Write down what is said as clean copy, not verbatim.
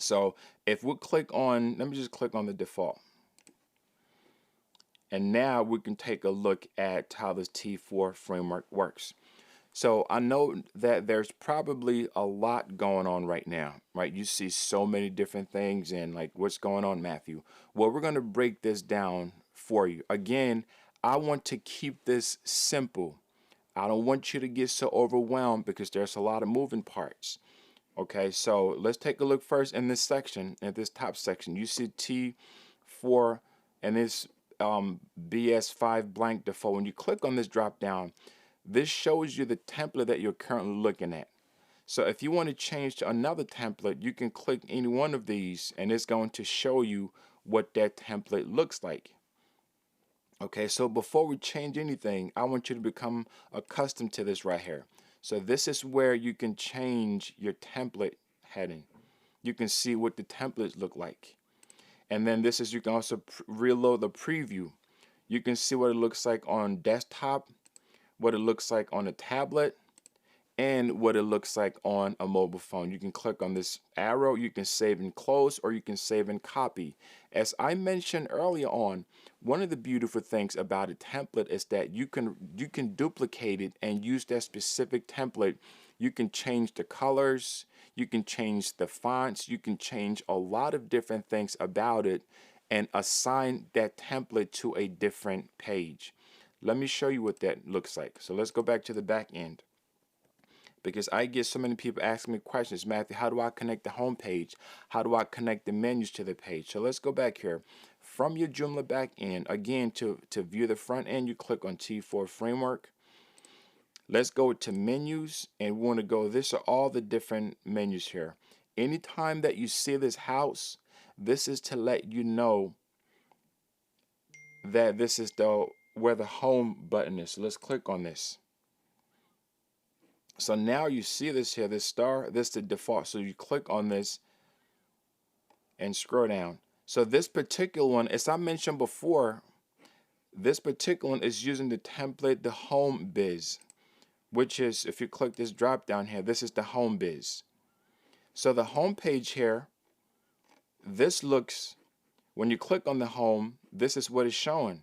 So if we click on, let me just click on the default. And now we can take a look at how this T4 framework works. So I know that there's probably a lot going on right now, right? You see so many different things and like, what's going on, Mathew? Well, we're going to break this down for you. Again, I want to keep this simple. I don't want you to get so overwhelmed because there's a lot of moving parts. Okay, so let's take a look first in this section, at this top section. You see T4 and this BS5 blank default. When you click on this drop down, this shows you the template that you're currently looking at. So if you want to change to another template, you can click any one of these and it's going to show you what that template looks like. Okay, so before we change anything, I want you to become accustomed to this right here. So this is where you can change your template heading. You can see what the templates look like. And then this is, you can also reload the preview. You can see what it looks like on desktop, what it looks like on a tablet, and what it looks like on a mobile phone. You can click on this arrow, you can save and close, or you can save and copy. As I mentioned earlier on, one of the beautiful things about a template is that you can duplicate it and use that specific template. You can change the colors, you can change the fonts, you can change a lot of different things about it and assign that template to a different page. Let me show you what that looks like. So let's go back to the back end, because I get so many people asking me questions. Mathew, how do I connect the home page? How do I connect the menus to the page? So let's go back here. From your Joomla back end, again, to view the front end, you click on T4 framework. Let's go to menus, and we want to go, this are all the different menus here. Anytime that you see this house, this is to let you know that this is where the home button is. So let's click on this. So now you see this here, this star, this is the default. So you click on this and scroll down. So this particular one, as I mentioned before, this particular one is using the template, the home biz, which is, if you click this drop down here, this is the home biz. So the home page here, this looks, when you click on the home, this is what it's showing.